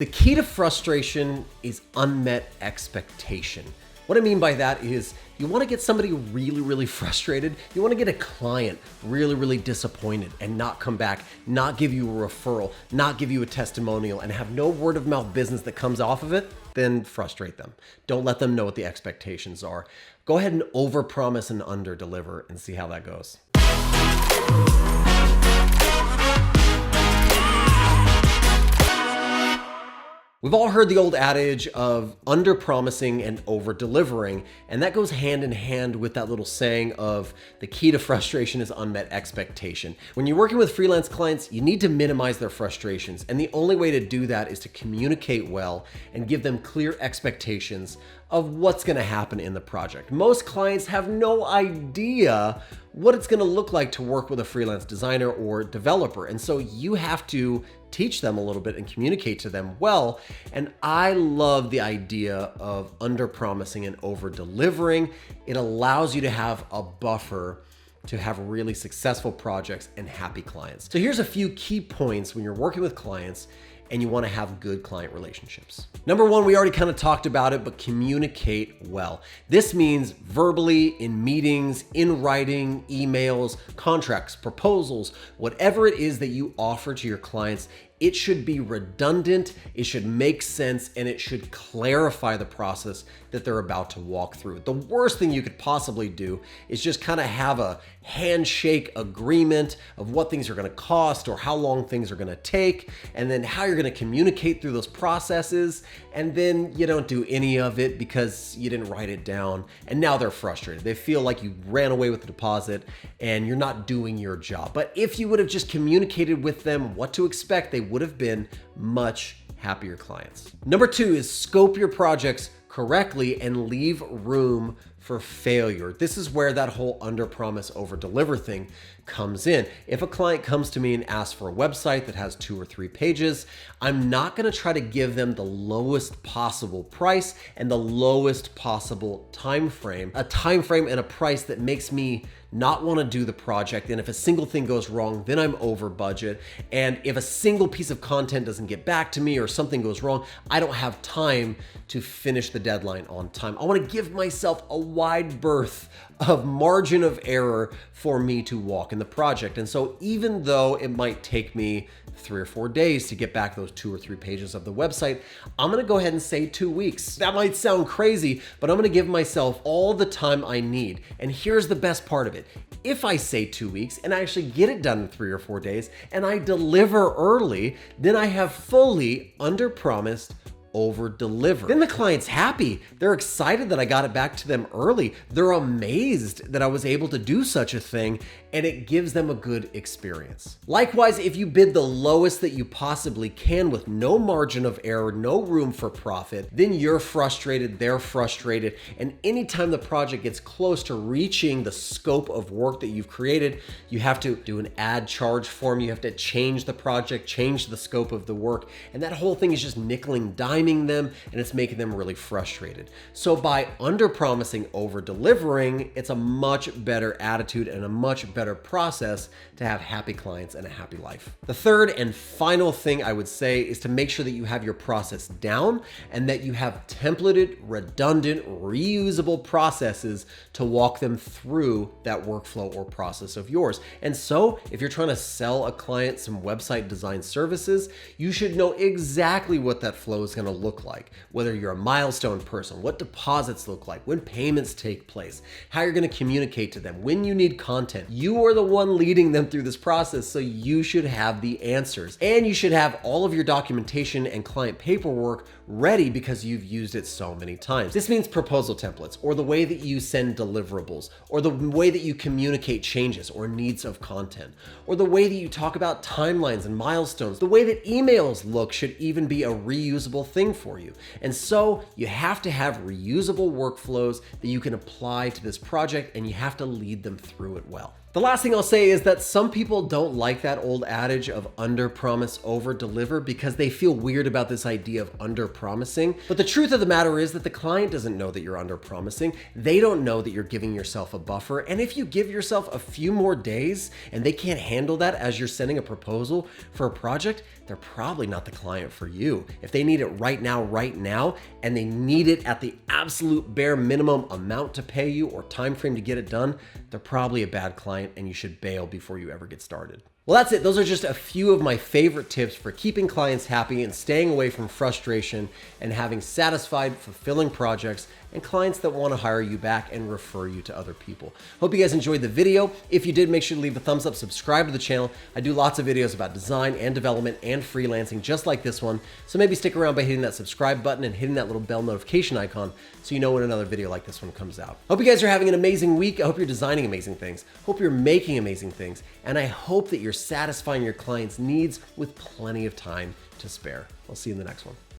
The key to frustration is unmet expectation. What I mean by that is you want to get somebody really, really frustrated. You want to get a client really, really disappointed and not come back, not give you a referral, not give you a testimonial, and have no word of mouth business that comes off of it. Then frustrate them. Don't let them know what the expectations are. Go ahead and overpromise and underdeliver and see how that goes. We've all heard the old adage of under-promising and over-delivering, and that goes hand in hand with that little saying of the key to frustration is unmet expectation. When you're working with freelance clients, you need to minimize their frustrations, and the only way to do that is to communicate well and give them clear expectations of what's going to happen in the project. Most clients have no idea what it's going to look like to work with a freelance designer or developer, and so you have to teach them a little bit and communicate to them well. And I love the idea of under-promising and over-delivering. It allows you to have a buffer to have really successful projects and happy clients. So here's a few key points when you're working with clients and you want to have good client relationships. Number one, we already kind of talked about it, but communicate well. This means verbally, in meetings, in writing, emails, contracts, proposals, whatever it is that you offer to your clients, it should be redundant, it should make sense, and it should clarify the process that they're about to walk through. The worst thing you could possibly do is just kind of have a handshake agreement of what things are going to cost or how long things are going to take, and then how you're going to communicate through those processes, and then you don't do any of it because you didn't write it down, and now they're frustrated. They feel like you ran away with the deposit and you're not doing your job. But if you would have just communicated with them what to expect, they would have been much happier clients. Number two is scope your projects correctly and leave room for failure. This is where that whole under-promise, over-deliver thing comes in. If a client comes to me and asks for a website that has 2 or 3 pages, I'm not going to try to give them the lowest possible price and the lowest possible time frame, a time frame and a price that makes me not want to do the project. And if a single thing goes wrong, then I'm over budget. And if a single piece of content doesn't get back to me or something goes wrong, I don't have time to finish the deadline on time. I want to give myself a wide berth of margin of error for me to walk in the project. And so even though it might take me 3 or 4 days to get back those 2 or 3 pages of the website, I'm going to go ahead and say 2 weeks. That might sound crazy, but I'm going to give myself all the time I need. And here's the best part of it. If I say 2 weeks and I actually get it done in 3 or 4 days and I deliver early, then I have fully under-promised, over-delivered. Then the client's happy. They're excited that I got it back to them early. They're amazed that I was able to do such a thing, and it gives them a good experience. Likewise, if you bid the lowest that you possibly can with no margin of error, no room for profit, then you're frustrated, they're frustrated, and anytime the project gets close to reaching the scope of work that you've created, you have to do an add charge form, you have to change the project, change the scope of the work, and that whole thing is just nickel and diming them, and it's making them really frustrated. So by under-promising, over-delivering, it's a much better attitude and a much better process to have happy clients and a happy life. The third and final thing I would say is to make sure that you have your process down and that you have templated, redundant, reusable processes to walk them through that workflow or process of yours. And so if you're trying to sell a client some website design services, you should know exactly what that flow is going to look like, whether you're a milestone person, what deposits look like, when payments take place, how you're going to communicate to them, when you need content. You are the one leading them through this process, so you should have the answers. And you should have all of your documentation and client paperwork ready because you've used it so many times. This means proposal templates, or the way that you send deliverables, or the way that you communicate changes or needs of content, or the way that you talk about timelines and milestones. The way that emails look should even be a reusable thing for you. And so you have to have reusable workflows that you can apply to this project, and you have to lead them through it well. The last thing I'll say is that some people don't like that old adage of under promise, over deliver because they feel weird about this idea of under promising. But the truth of the matter is that the client doesn't know that you're under promising. They don't know that you're giving yourself a buffer. And if you give yourself a few more days and they can't handle that as you're sending a proposal for a project, they're probably not the client for you. If they need it right now, and they need it at the absolute bare minimum amount to pay you or time frame to get it done, they're probably a bad client and you should bail before you ever get started. Well, that's it. Those are just a few of my favorite tips for keeping clients happy and staying away from frustration and having satisfied, fulfilling projects and clients that want to hire you back and refer you to other people. Hope you guys enjoyed the video. If you did, make sure to leave a thumbs up, subscribe to the channel. I do lots of videos about design and development and freelancing just like this one. So maybe stick around by hitting that subscribe button and hitting that little bell notification icon so you know when another video like this one comes out. Hope you guys are having an amazing week. I hope you're designing amazing things. Hope you're making amazing things. And I hope that you're satisfying your clients' needs with plenty of time to spare. I'll see you in the next one.